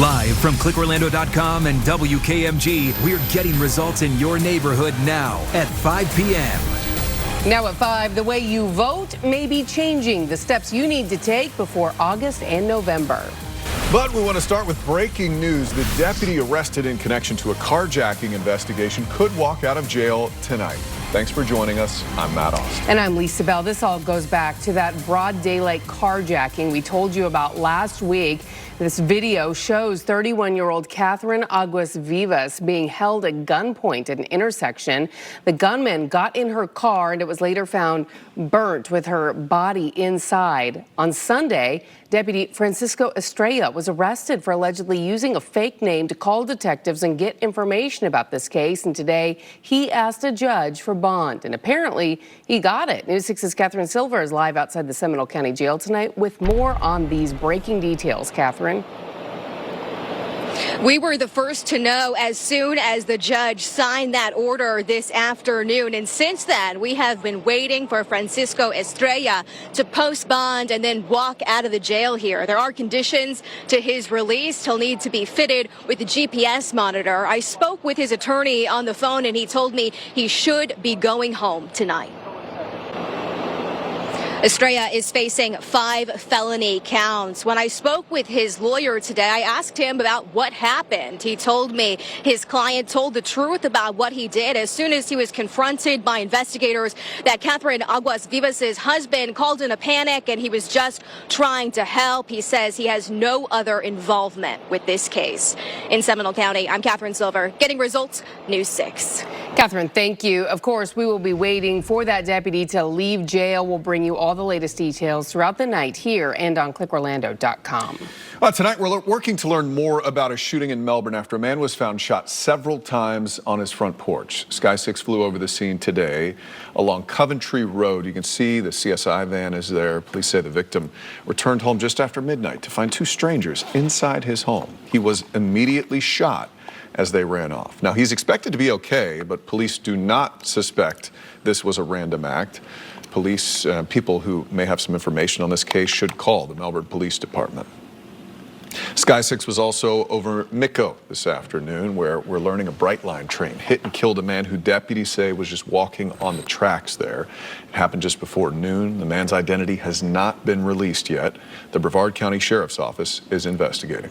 Live from clickorlando.com and WKMG, we're getting results in your neighborhood now at 5 p.m. Now at 5, the way you vote may be changing. The steps you need to take before August and November. But we want to start with breaking news. The deputy arrested in connection to a carjacking investigation could walk out of jail tonight. Thanks for joining us. I'm Matt Austin. And I'm Lisa Bell. This all goes back to that broad daylight carjacking we told you about last week. This video shows 31-year-old Catherine Aguas Vivas being held at gunpoint at an intersection. The gunman got in her car and it was later found burnt with her body inside. On Sunday, Deputy Francisco Estrella was arrested for allegedly using a fake name to call detectives and get information about this case. And today, he asked a judge for bond. And apparently, he got it. News 6's Catherine Silver is live outside the Seminole County Jail tonight with more on these breaking details. Catherine. We were the first to know as soon as the judge signed that order this afternoon. And since then, we have been waiting for Francisco Estrella to post bond and then walk out of the jail here. There are conditions to his release. He'll need to be fitted with a GPS monitor. I spoke with his attorney on the phone and he told me he should be going home tonight. Estrella is facing 5 felony counts. When I spoke with his lawyer today, I asked him about what happened. He told me his client told the truth about what he did as soon as he was confronted by investigators that Catherine Aguas Vivas' husband called in a panic and he was just trying to help. He says he has no other involvement with this case. In Seminole County, I'm Catherine Silver, getting results, News 6. Catherine, thank you. Of course, we will be waiting for that deputy to leave jail. We'll bring you all the latest details throughout the night here and on clickorlando.com. Tonight, we're working to learn more about a shooting in Melbourne after a man was found shot several times on his front porch. Sky 6 flew over the scene today along Coventry Road. You can see the CSI van is there. Police say the victim returned home just after midnight to find 2 strangers inside his home. He was immediately shot as they ran off. Now, he's expected to be okay, but police do not suspect this was a random act. Police, people who may have some information on this case should call the Melbourne Police Department. Sky 6 was also over Miko this afternoon, where we're learning a Brightline train hit and killed a man who deputies say was just walking on the tracks there. It happened just before noon. The man's identity has not been released yet. The Brevard County Sheriff's Office is investigating.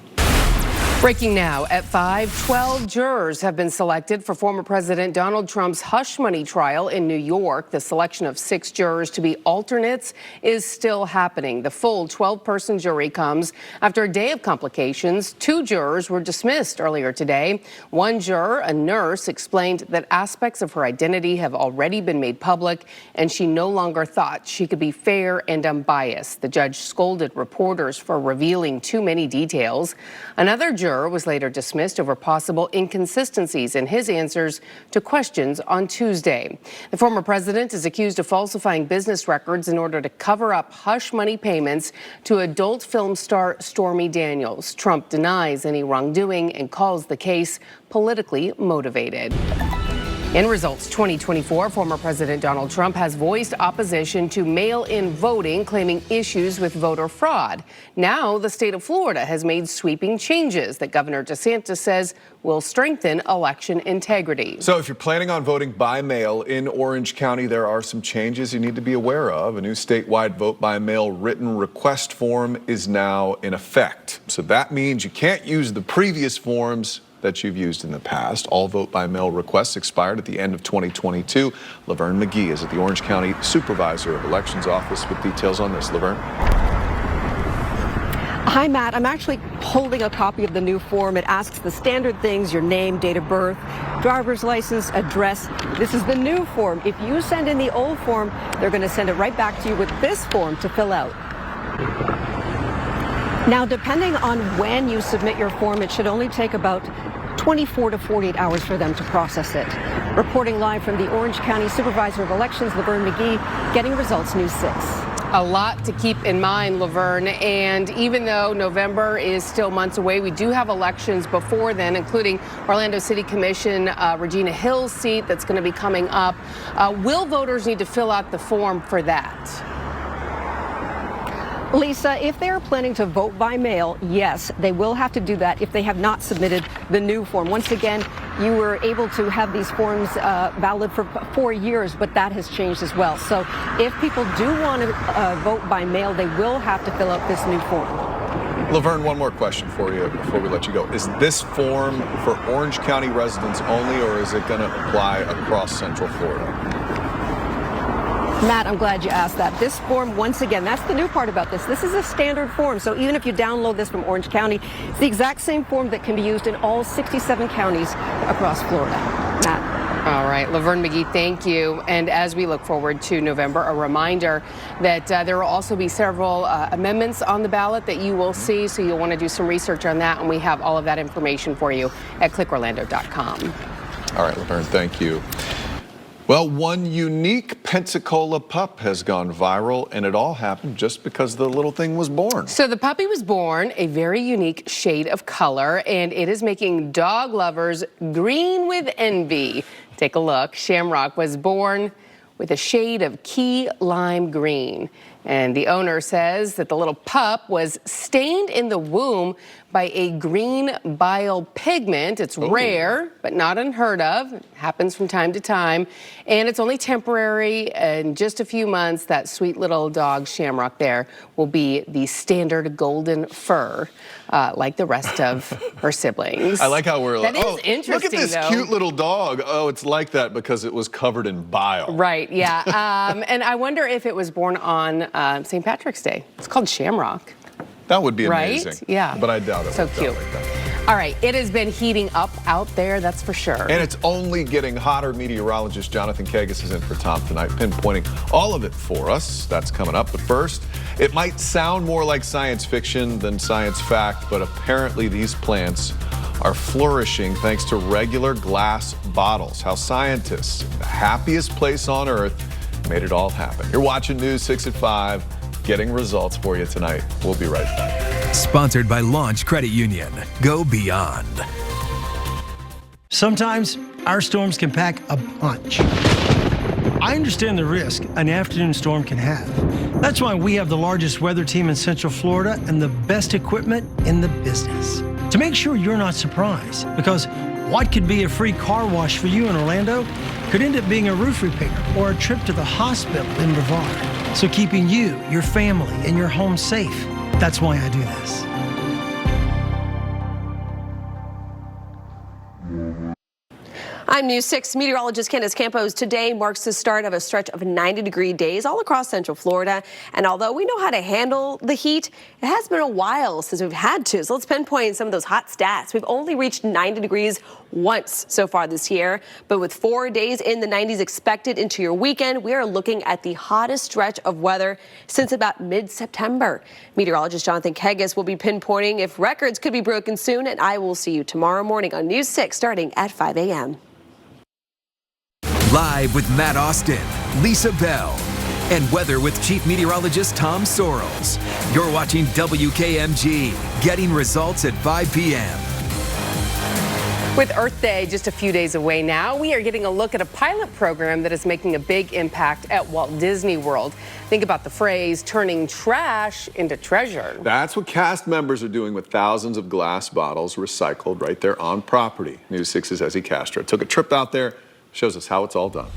Breaking now at 5, 12 jurors have been selected for former President Donald Trump's hush money trial in New York. The selection of 6 jurors to be alternates is still happening. The full 12-person jury comes after a day of complications. 2 jurors were dismissed earlier today. One juror, a nurse, explained that aspects of her identity have already been made public, and she no longer thought she could be fair and unbiased. The judge scolded reporters for revealing too many details. Another juror was later dismissed over possible inconsistencies in his answers to questions on Tuesday. The former president is accused of falsifying business records in order to cover up hush money payments to adult film star Stormy Daniels. Trump denies any wrongdoing and calls the case politically motivated. In results 2024, former President Donald Trump has voiced opposition to mail-in voting, claiming issues with voter fraud. Now, the state of Florida has made sweeping changes that Governor DeSantis says will strengthen election integrity. So if you're planning on voting by mail in Orange County, there are some changes you need to be aware of. A new statewide vote by mail written request form is now in effect. So that means you can't use the previous forms that you've used in the past. All vote-by-mail requests expired at the end of 2022. Laverne McGee is at the Orange County Supervisor of Elections Office with details on this. Laverne? Hi, Matt. I'm actually holding a copy of the new form. It asks the standard things: your name, date of birth, driver's license, address. This is the new form. If you send in the old form, they're going to send it right back to you with this form to fill out. Now, depending on when you submit your form, it should only take about 24 to 48 hours for them to process it. Reporting live from the Orange County Supervisor of Elections, Laverne McGee, getting results, News 6. A lot to keep in mind, Laverne, and even though November is still months away, we do have elections before then, including Orlando City Commission, Regina Hill's seat that's going to be coming up. Will voters need to fill out the form for that? Lisa, if they are planning to vote by mail, yes, they will have to do that if they have not submitted the new form. Once again, you were able to have these forms valid for 4 years, but that has changed as well. So if people do want to vote by mail, they will have to fill out this new form. Laverne, one more question for you before we let you go. Is this form for Orange County residents only, or is it going to apply across Central Florida? Matt, I'm glad you asked that. This form, once again, that's the new part about this. This is a standard form, so even if you download this from Orange County, it's the exact same form that can be used in all 67 counties across Florida. Matt. All right, Laverne McGee, thank you. And as we look forward to November, a reminder that there will also be several amendments on the ballot that you will see, so you'll want to do some research on that, and we have all of that information for you at clickorlando.com. All right, Laverne, thank you. Well, one unique Pensacola pup has gone viral, and it all happened just because the little thing was born. So the puppy was born a very unique shade of color, and it is making dog lovers green with envy. Take a look. Shamrock was born with a shade of key lime green. And the owner says that the little pup was stained in the womb by a green bile pigment. It's rare, but not unheard of. It happens from time to time. And it's only temporary. In just a few months, that sweet little dog, Shamrock, there will be the standard golden fur, like the rest of her siblings. I like how we're like, that is interesting, look at this though. cute little dog. Oh, it's like that because it was covered in bile. Right, yeah. And I wonder if it was born on St. Patrick's Day. It's called Shamrock. That would be Right? amazing. Yeah. But I doubt it. So worked out cute. like that. All right, it has been heating up out there, that's for sure. And it's only getting hotter. Meteorologist Jonathan Kagis is in for Tom tonight, pinpointing all of it for us. That's coming up. But first, it might sound more like science fiction than science fact, but apparently these plants are flourishing thanks to regular glass bottles. How scientists, in the happiest place on earth, made it all happen. You're watching News 6 at 5, getting results for you tonight. We'll be right back. Sponsored by Launch Credit Union. Go beyond. Sometimes our storms can pack a punch. I understand the risk an afternoon storm can have. That's why we have the largest weather team in Central Florida and the best equipment in the business. To make sure you're not surprised, because what could be a free car wash for you in Orlando could end up being a roof repair or a trip to the hospital in Brevard. So keeping you, your family, and your home safe, that's why I do this. I'm News 6 meteorologist Candace Campos. Today marks the start of a stretch of 90-degree days all across Central Florida. And although we know how to handle the heat, it has been a while since we've had to. So let's pinpoint some of those hot stats. We've only reached 90 degrees once so far this year. But with 4 days in the 90s expected into your weekend, we are looking at the hottest stretch of weather since about mid-September. Meteorologist Jonathan Kagis will be pinpointing if records could be broken soon. And I will see you tomorrow morning on News 6 starting at 5 a.m. Live with Matt Austin, Lisa Bell, and weather with Chief Meteorologist Tom Sorrells. You're watching WKMG, getting results at 5 p.m. With Earth Day just a few days away now, we are getting a look at a pilot program that is making a big impact at Walt Disney World. Think about the phrase, turning trash into treasure. That's what cast members are doing with thousands of glass bottles recycled right there on property. News 6's Ezzy Castro took a trip out there, shows us how it's all done.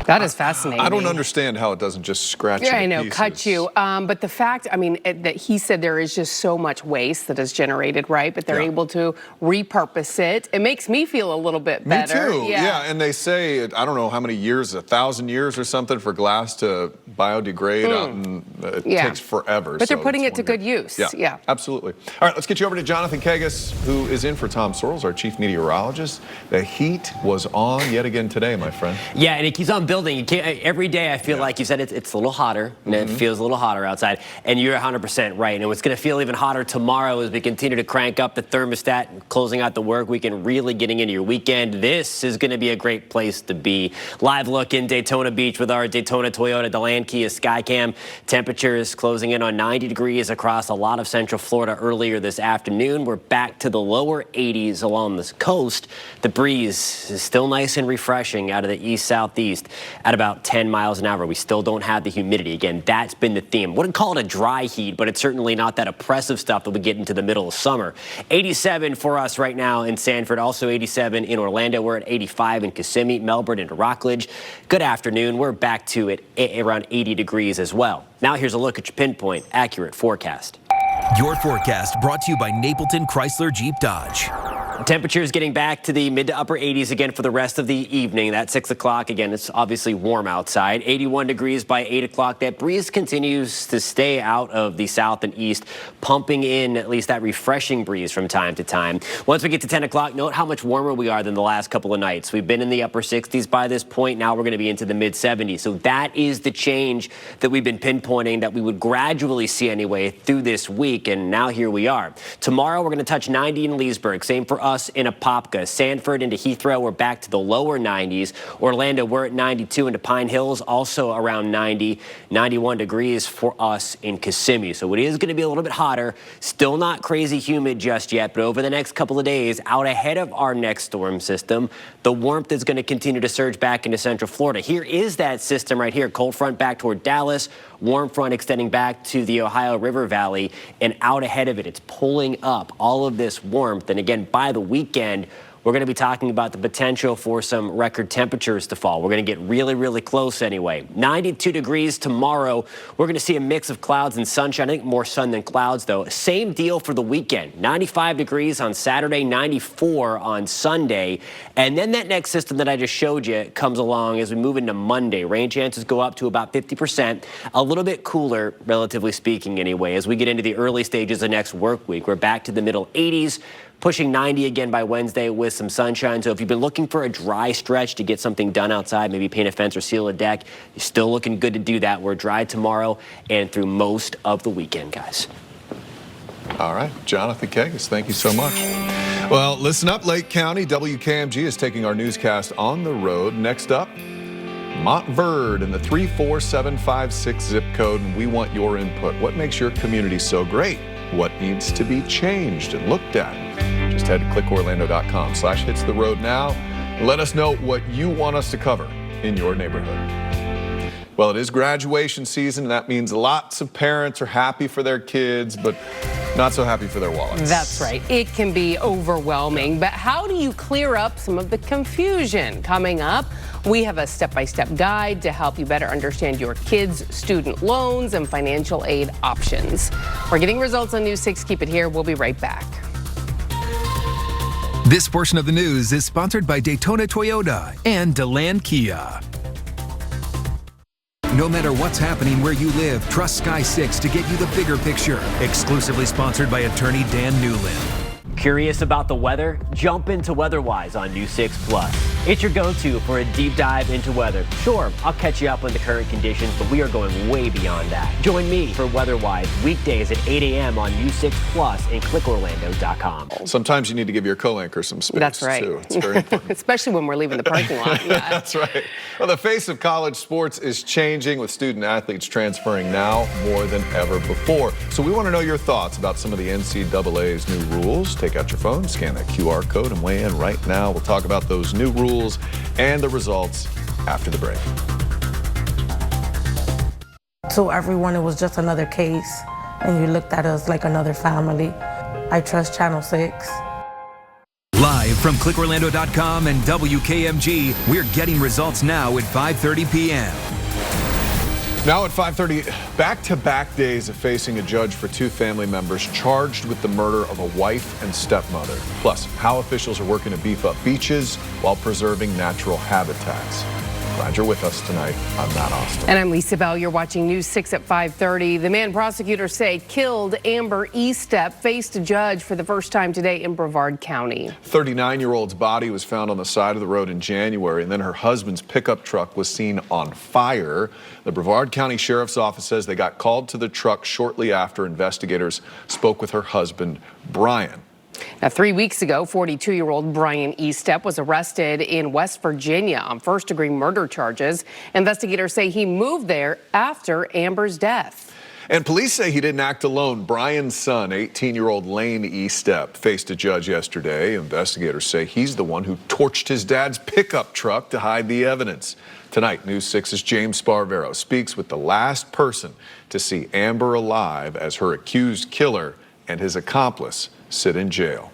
That is fascinating. I don't understand how it doesn't just scratch you Yeah, to I know, pieces. cut you. But the fact, I mean, that he said there is just so much waste that is generated, right? But they're able to repurpose it. It makes me feel a little bit better. Me too. Yeah, and they say, I don't know how many years, 1,000 years or something for glass to biodegrade out, and it takes forever. But they're so putting it's it to good use. Yeah, absolutely. All right, let's get you over to Jonathan Kagis, who is in for Tom Sorrells, our chief meteorologist. The heat was on yet again today, my friend. Yeah, and it keeps on building. You can't, every day I feel like you said it's a little hotter, and it feels a little hotter outside, and you're 100% right. And what's going to feel even hotter tomorrow as we continue to crank up the thermostat, closing out the work week and really getting into your weekend. This is going to be a great place to be. Live look in Daytona Beach with our Daytona Toyota Deland Kia Skycam. Temperatures closing in on 90 degrees across a lot of Central Florida earlier this afternoon. We're back to the lower 80s along the coast. The breeze is still nice and refreshing out of the east-southeast. at about 10 miles an hour. We still don't have the humidity. Again, that's been the theme. Wouldn't call it a dry heat, but it's certainly not that oppressive stuff that we get into the middle of summer. 87 for us right now in Sanford, also 87 in Orlando. We're at 85 in Kissimmee, Melbourne, and Rockledge. Good afternoon. We're back to it around 80 degrees as well. Now here's a look at your pinpoint accurate forecast. Your forecast brought to you by Napleton Chrysler Jeep Dodge. Temperatures getting back to the mid to upper 80s again for the rest of the evening. That's 6 o'clock. Again, it's obviously warm outside. 81 degrees by 8 o'clock. That breeze continues to stay out of the south and east, pumping in at least that refreshing breeze from time to time. Once we get to 10 o'clock, note how much warmer we are than the last couple of nights. We've been in the upper 60s by this point. Now we're going to be into the mid 70s. So that is the change that we've been pinpointing that we would gradually see anyway through this week. And now here we are. Tomorrow we're going to touch 90 in Leesburg. Same for us in Apopka. Sanford into Heathrow, we're back to the lower 90s. Orlando, we're at 92. Into Pine Hills, also around 90. 91 degrees for us in Kissimmee. So it is going to be a little bit hotter. Still not crazy humid just yet, but over the next couple of days, out ahead of our next storm system, the warmth is going to continue to surge back into Central Florida. Here is that system right here. Cold front back toward Dallas, warm front extending back to the Ohio River Valley, and out ahead of it, it's pulling up all of this warmth. And again, by the weekend, we're going to be talking about the potential for some record temperatures to fall. We're going to get really, really close anyway. 92 degrees tomorrow. We're going to see a mix of clouds and sunshine. I think more sun than clouds, though. Same deal for the weekend. 95 degrees on Saturday, 94 on Sunday. And then that next system that I just showed you comes along as we move into Monday. Rain chances go up to about 50%. A little bit cooler, relatively speaking, anyway. As we get into the early stages of next work week, we're back to the middle 80s. Pushing 90 again by Wednesday with some sunshine. So if you've been looking for a dry stretch to get something done outside, maybe paint a fence or seal a deck, you're still looking good to do that. We're dry tomorrow and through most of the weekend, guys. All right, Jonathan Kagas, thank you so much. Well, listen up, Lake County. WKMG is taking our newscast on the road. Next up, Montverde in the 34756 zip code, and we want your input. What makes your community so great? What needs to be changed and looked at? Just head to clickorlando.com/hitstheroad now and let us know what you want us to cover in your neighborhood. Well, it is graduation season, and that means lots of parents are happy for their kids, but not so happy for their wallets. That's right. It can be overwhelming, but how do you clear up some of the confusion? Coming up, we have a step-by-step guide to help you better understand your kids' student loans and financial aid options. We're getting results on News 6. Keep it here. We'll be right back. This portion of the news is sponsored by Daytona Toyota and DeLand Kia. No matter what's happening where you live, trust Sky 6 to get you the bigger picture. Exclusively sponsored by attorney Dan Newland. Curious about the weather? Jump into WeatherWise on News 6 Plus. It's your go-to for a deep dive into weather. Sure, I'll catch you up on the current conditions, but we are going way beyond that. Join me for WeatherWise weekdays at 8 a.m. on News 6 Plus and clickorlando.com. Sometimes you need to give your co-anchor some space. That's right. Too. It's very important. Especially when we're leaving the parking lot. Yeah. That's right. Well, the face of college sports is changing, with student athletes transferring now more than ever before. So we want to know your thoughts about some of the NCAA's new rules. Take out your phone, scan that QR code, and weigh in right now. We'll talk about those new rules and the results after the break. To everyone, it was just another case, and you looked at us like another family. I trust Channel 6. Live from clickorlando.com and WKMG, we're getting results now at 5:30 p.m. Now at 5:30, back-to-back days of facing a judge for two family members charged with the murder of a wife and stepmother. Plus, how officials are working to beef up beaches while preserving natural habitats. Glad you're with us tonight. I'm Matt Austin. And I'm Lisa Bell. You're watching News 6 at 5:30. The man prosecutors say killed Amber Estep faced a judge for the first time today in Brevard County. 39-year-old's body was found on the side of the road in January, and then her husband's pickup truck was seen on fire. The Brevard County Sheriff's Office says they got called to the truck shortly after investigators spoke with her husband, Brian. Now, 3 weeks ago, 42-year-old Brian Estep was arrested in West Virginia on first-degree murder charges. Investigators say he moved there after Amber's death. And police say he didn't act alone. Brian's son, 18-year-old Lane Estep, faced a judge yesterday. Investigators say he's the one who torched his dad's pickup truck to hide the evidence. Tonight, News 6's James Sparvero speaks with the last person to see Amber alive as her accused killer and his accomplice sit in jail.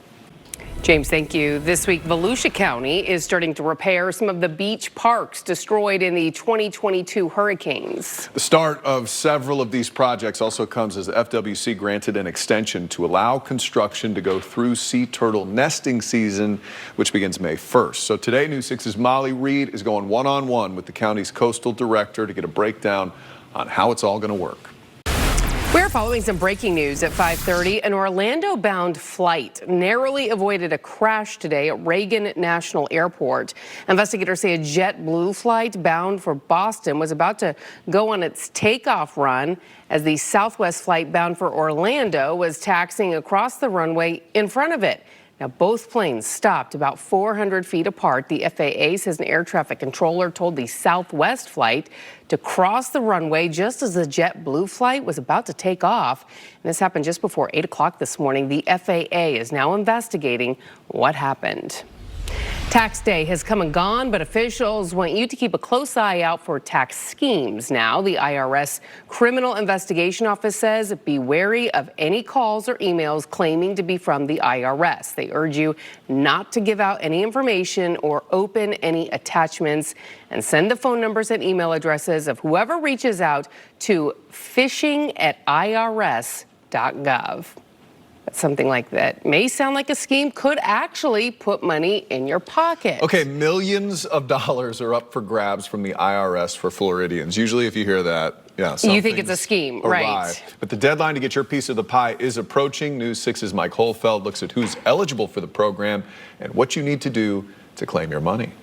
James, thank you. This week, Volusia County is starting to repair some of the beach parks destroyed in the 2022 hurricanes. The start of several of these projects also comes as the FWC granted an extension to allow construction to go through sea turtle nesting season, which begins May 1st. So today, News 6's Molly Reed is going one-on-one with the county's coastal director to get a breakdown on how it's all going to work. We're following some breaking news at 5:30. An Orlando-bound flight narrowly avoided a crash today at Reagan National Airport. Investigators say a JetBlue flight bound for Boston was about to go on its takeoff run as the Southwest flight bound for Orlando was taxiing across the runway in front of it. Now, both planes stopped about 400 feet apart. The FAA says an air traffic controller told the Southwest flight to cross the runway just as the JetBlue flight was about to take off. And this happened just before 8 o'clock this morning. The FAA is now investigating what happened. Tax day has come and gone, but officials want you to keep a close eye out for tax schemes now. The IRS Criminal Investigation Office says be wary of any calls or emails claiming to be from the IRS. They urge you not to give out any information or open any attachments, and send the phone numbers and email addresses of whoever reaches out to phishing@irs.gov. Something like that may sound like a scheme, could actually put money in your pocket. Okay, millions of dollars are up for grabs from the IRS for Floridians. Usually if you hear that, yeah, you think it's a scheme, right? But the deadline to get your piece of the pie is approaching. News 6's Mike Holfeld looks at who's eligible for the program and what you need to do to claim your money.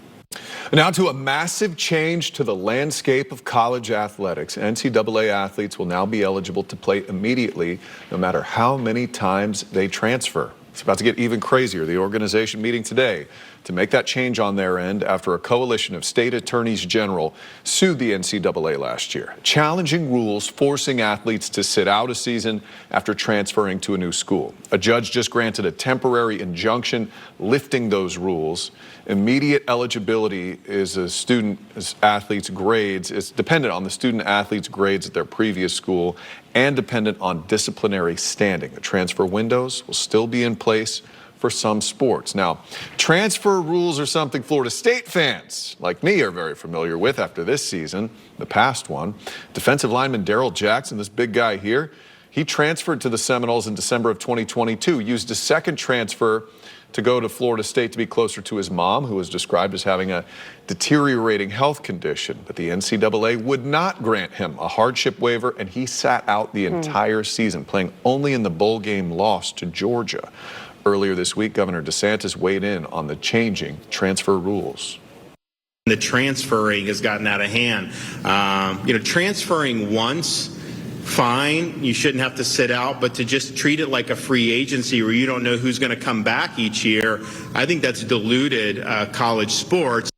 Now to a massive change to the landscape of college athletics. NCAA athletes will now be eligible to play immediately, no matter how many times they transfer. It's about to get even crazier. The organization meeting today to make that change on their end after a coalition of state attorneys general sued the NCAA last year, challenging rules forcing athletes to sit out a season after transferring to a new school. A judge just granted a temporary injunction lifting those rules. Immediate eligibility is a student athlete's grades. It's dependent on the student athlete's grades at their previous school and dependent on disciplinary standing. The transfer windows will still be in place for some sports. Now, transfer rules are something Florida State fans like me are very familiar with after this season, the past one. Defensive lineman Darrell Jackson, this big guy here, he transferred to the Seminoles in December of 2022, used a second transfer to go to Florida State to be closer to his mom, who was described as having a deteriorating health condition. But the NCAA would not grant him a hardship waiver, and he sat out the entire season, playing only in the bowl game loss to Georgia. Earlier this week, Governor DeSantis weighed in on the changing transfer rules. The transferring has gotten out of hand. Transferring once, fine, you shouldn't have to sit out, but to just treat it like a free agency where you don't know who's going to come back each year, I think that's diluted college sports.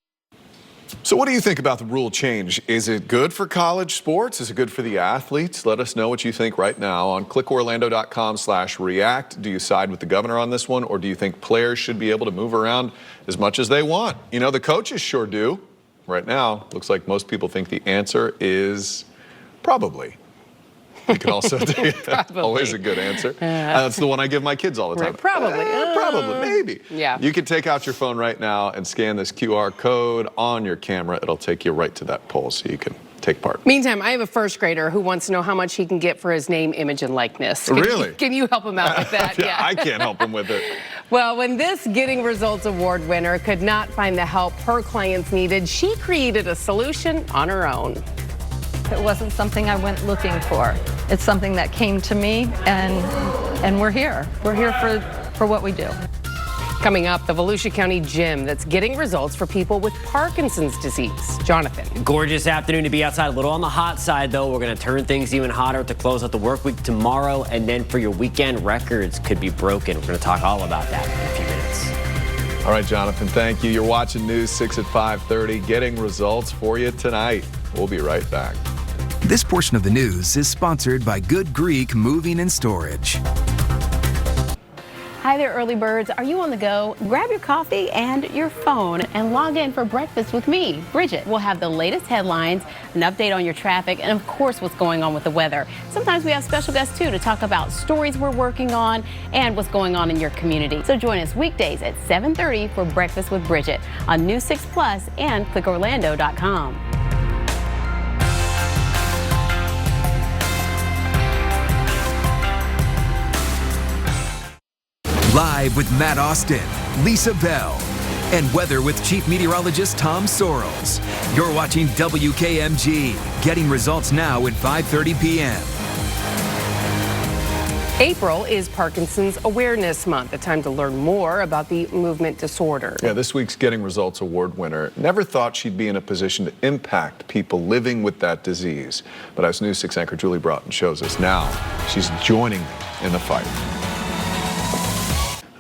So what do you think about the rule change? Is it good for college sports? Is it good for the athletes? Let us know what you think right now on clickorlando.com/react. Do you side with the governor on this one, or do you think players should be able to move around as much as they want? You know, the coaches sure do. Right now, looks like most people think the answer is probably. You can also take always a good answer. That's the one I give my kids all the time. Right, probably. Probably, maybe. Yeah. You can take out your phone right now and scan this QR code on your camera. It'll take you right to that poll so you can take part. Meantime, I have a first grader who wants to know how much he can get for his name, image, and likeness. Really? Can you help him out with that? Yeah, I can't help him with it. Well, when this Getting Results Award winner could not find the help her clients needed, she created a solution on her own. It wasn't something I went looking for. It's something that came to me, and we're here. We're here for what we do. Coming up, the Volusia County gym that's getting results for people with Parkinson's disease. Jonathan. Gorgeous afternoon to be outside. A little on the hot side, though. We're going to turn things even hotter to close out the work week tomorrow, and then for your weekend, records could be broken. We're going to talk all about that in a few minutes. All right, Jonathan, thank you. You're watching News 6 at 5:30, getting results for you tonight. We'll be right back. This portion of the news is sponsored by Good Greek Moving and Storage. Hi there, early birds. Are you on the go? Grab your coffee and your phone and log in for breakfast with me, Bridget. We'll have the latest headlines, an update on your traffic, and of course, what's going on with the weather. Sometimes we have special guests too to talk about stories we're working on and what's going on in your community. So join us weekdays at 7:30 for Breakfast with Bridget on News 6 Plus and clickorlando.com. Live with Matt Austin, Lisa Bell, and weather with Chief Meteorologist Tom Sorrells. You're watching WKMG, getting results now at 5:30 p.m. April is Parkinson's Awareness Month, a time to learn more about the movement disorder. Yeah, this week's Getting Results Award winner never thought she'd be in a position to impact people living with that disease. But as News 6 anchor Julie Broughton shows us now, she's joining me in the fight.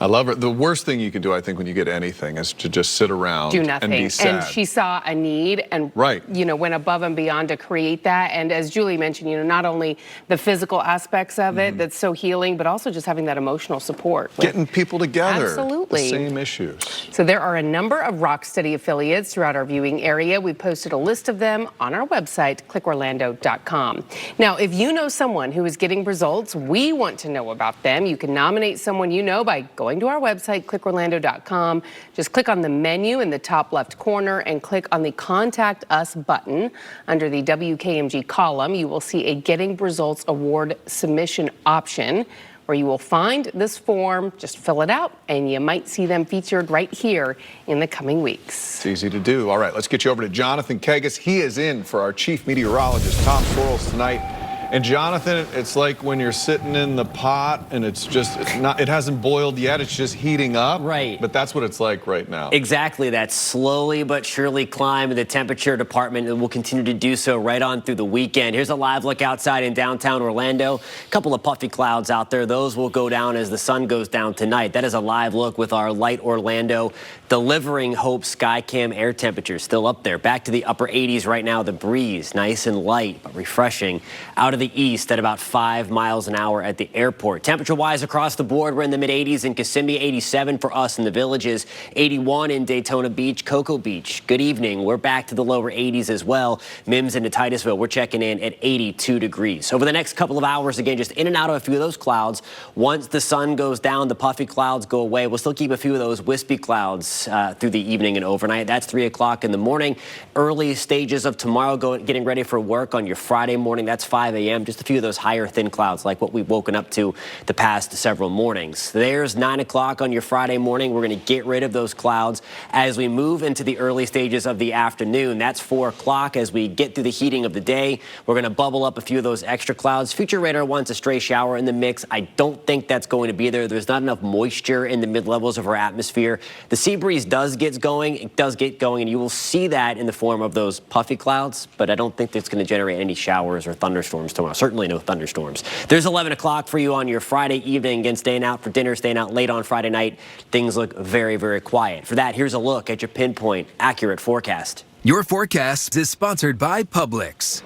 I love her. The worst thing you can do, I think, when you get anything is to just sit around do nothing. And be sad. And she saw a need and went above and beyond to create that. And as Julie mentioned, not only the physical aspects of it that's so healing, but also just having that emotional support. Getting people together. Absolutely. The same issues. So there are a number of Rocksteady affiliates throughout our viewing area. We posted a list of them on our website, clickorlando.com. Now, if you know someone who is getting results, we want to know about them. You can nominate someone you know by going to our website, clickorlando.com. Just click on the menu in the top left corner and click on the Contact Us button. Under the WKMG column, you will see a Getting Results Award submission option where you will find this form. Just fill it out, and you might see them featured right here in the coming weeks. It's easy to do. All right, let's get you over to Jonathan Kagas. He is in for our chief meteorologist, Tom Sorrells, tonight. And Jonathan, it's like when you're sitting in the pot and it hasn't boiled yet, it's just heating up. Right. But that's what it's like right now. Exactly. That slowly but surely climb in the temperature department, and will continue to do so right on through the weekend. Here's a live look outside in downtown Orlando. A couple of puffy clouds out there. Those will go down as the sun goes down tonight. That is a live look with our light Orlando delivering Hope Skycam air temperatures still up there. Back to the upper 80s right now. The breeze nice and light but refreshing. Out of the east at about 5 miles an hour at the airport. Temperature-wise across the board, we're in the mid-80s in Kissimmee, 87 for us in the Villages, 81 in Daytona Beach, Cocoa Beach. Good evening. We're back to the lower 80s as well. Mims into Titusville, we're checking in at 82 degrees. Over the next couple of hours, again, just in and out of a few of those clouds. Once the sun goes down, the puffy clouds go away. We'll still keep a few of those wispy clouds through the evening and overnight. That's 3 o'clock in the morning. Early stages of tomorrow, getting ready for work on your Friday morning. That's 5 a.m. Just a few of those higher thin clouds like what we've woken up to the past several mornings. There's 9 o'clock on your Friday morning. We're going to get rid of those clouds as we move into the early stages of the afternoon. That's 4 o'clock as we get through the heating of the day. We're going to bubble up a few of those extra clouds. Future radar wants a stray shower in the mix. I don't think that's going to be there. There's not enough moisture in the mid-levels of our atmosphere. The sea breeze does get going. It does get going, and you will see that in the form of those puffy clouds, but I don't think it's going to generate any showers or thunderstorms tomorrow. Certainly no thunderstorms. There's 11 o'clock for you on your Friday evening. Again, staying out for dinner, staying out late on Friday night. Things look very, very quiet. For that, here's a look at your pinpoint accurate forecast. Your forecast is sponsored by Publix.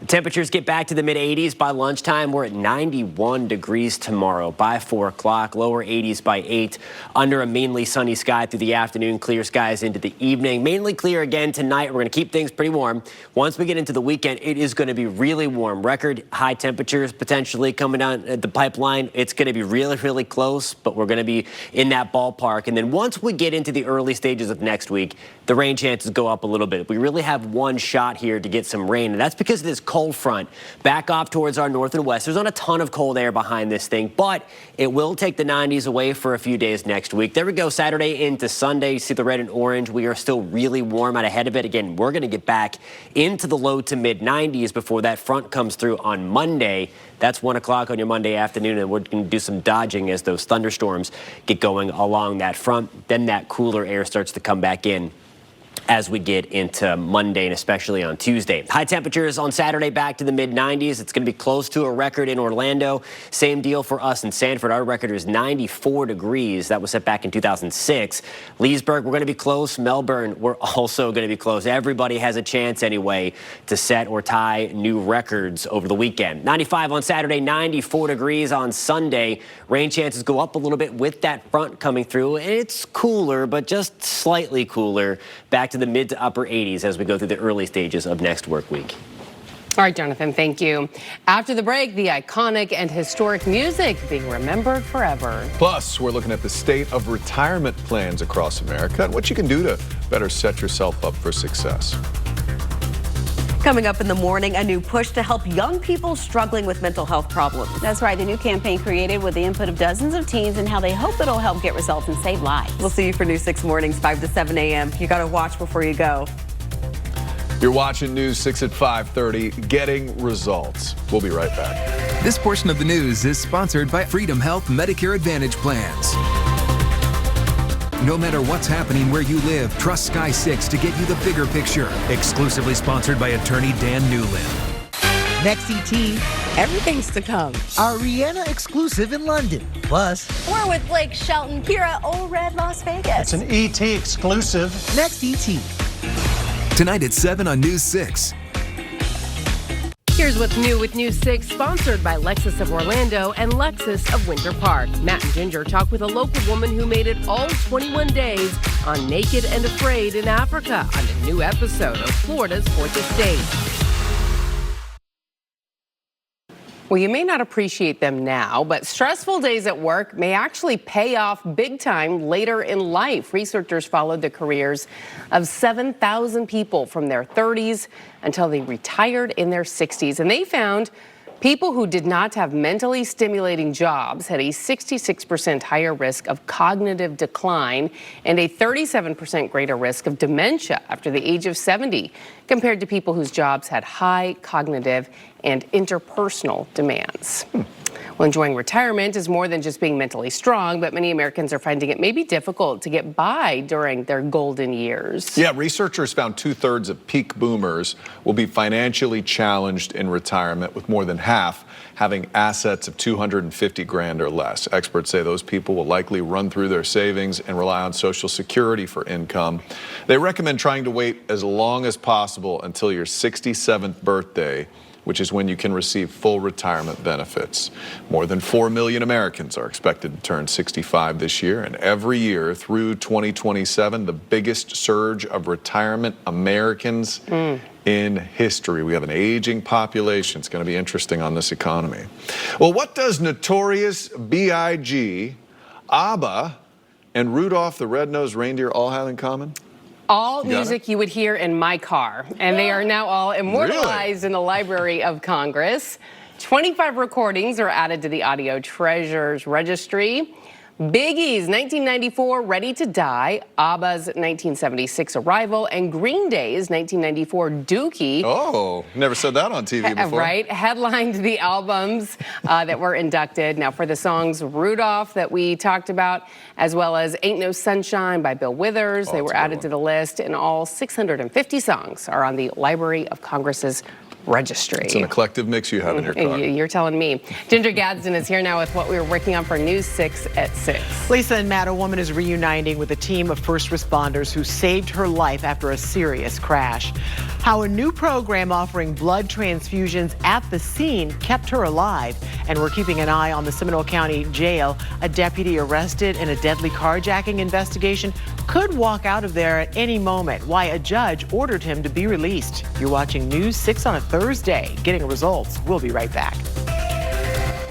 Temperatures get back to the mid-80s by lunchtime. We're at 91 degrees tomorrow by 4 o'clock. Lower 80s by 8. Under a mainly sunny sky through the afternoon. Clear skies into the evening. Mainly clear again tonight. We're going to keep things pretty warm. Once we get into the weekend, it is going to be really warm. Record high temperatures potentially coming down the pipeline. It's going to be really, really close, but we're going to be in that ballpark. And then once we get into the early stages of next week, the rain chances go up a little bit. We really have one shot here to get some rain, and that's because of this cold front back off towards our north and west. There's not a ton of cold air behind this thing, but it will take the 90s away for a few days next week. There we go, Saturday into Sunday. You see the red and orange. We are still really warm out ahead of it. Again, we're going to get back into the low to mid 90s before that front comes through on Monday. That's 1 o'clock on your Monday afternoon, and we're going to do some dodging as those thunderstorms get going along that front. Then that cooler air starts to come back in as we get into Monday and especially on Tuesday. High temperatures on Saturday back to the mid-90s. It's going to be close to a record in Orlando. Same deal for us in Sanford. Our record is 94 degrees. That was set back in 2006. Leesburg, we're going to be close. Melbourne, we're also going to be close. Everybody has a chance anyway to set or tie new records over the weekend. 95 on Saturday, 94 degrees on Sunday. Rain chances go up a little bit with that front coming through. It's cooler, but just slightly cooler. Back to the mid to upper 80s as we go through the early stages of next work week. All right, Jonathan, thank you. After the break, the iconic and historic music being remembered forever. Plus, we're looking at the state of retirement plans across America and what you can do to better set yourself up for success. Coming up in the morning, a new push to help young people struggling with mental health problems. That's right. The new campaign created with the input of dozens of teens and how they hope it'll help get results and save lives. We'll see you for News 6 mornings, 5 to 7 a.m. You got to watch before you go. You're watching News 6 at 5:30, Getting Results. We'll be right back. This portion of the news is sponsored by Freedom Health Medicare Advantage Plans. No matter what's happening where you live, trust Sky 6 to get you the bigger picture. Exclusively sponsored by attorney Dan Newland. Next ET, everything's to come. Our Rihanna exclusive in London. Plus, we're with Blake Shelton here at Old Red Las Vegas. It's an ET exclusive. Next ET. Tonight at 7 on News 6. Here's what's new with News 6, sponsored by Lexus of Orlando and Lexus of Winter Park. Matt and Ginger talk with a local woman who made it all 21 days on Naked and Afraid in Africa on a new episode of Florida's Fourth Estate. Well, you may not appreciate them now, but stressful days at work may actually pay off big time later in life. Researchers followed the careers of 7,000 people from their 30s until they retired in their 60s. And they found people who did not have mentally stimulating jobs had a 66% higher risk of cognitive decline and a 37% greater risk of dementia after the age of 70 compared to people whose jobs had high cognitive and interpersonal demands. Well, enjoying retirement is more than just being mentally strong, but many Americans are finding it may be difficult to get by during their golden years. Yeah, researchers found 2/3 of peak boomers will be financially challenged in retirement, with more than half having assets of $250,000 or less. Experts say those people will likely run through their savings and rely on Social Security for income. They recommend trying to wait as long as possible until your 67th birthday, which is when you can receive full retirement benefits. More than 4 million Americans are expected to turn 65 this year, and every year through 2027, the biggest surge of retirement Americans in history. We have an aging population. It's going to be interesting on this economy. Well, what does Notorious B.I.G., ABBA, and Rudolph the Red-Nosed Reindeer all have in common? All music you would hear in my car, and they are now all immortalized in the Library of Congress. 25 recordings are added to the Audio Treasures Registry. Biggie's 1994 Ready to Die, ABBA's 1976 Arrival, and Green Day's 1994 Dookie. Oh, never said that on TV before. Right, headlined the albums that were inducted. Now for the songs Rudolph that we talked about, as well as Ain't No Sunshine by Bill Withers, they were added to the list, and all 650 songs are on the Library of Congress's registry. It's an eclectic mix you have in your car. You're telling me. Ginger Gadsden is here now with what we were working on for News 6 at 6. Lisa and Matt, a woman is reuniting with a team of first responders who saved her life after a serious crash. How a new program offering blood transfusions at the scene kept her alive. And we're keeping an eye on the Seminole County Jail. A deputy arrested in a deadly carjacking investigation could walk out of there at any moment. Why a judge ordered him to be released. You're watching News 6 on a Thursday. Getting results. We'll be right back.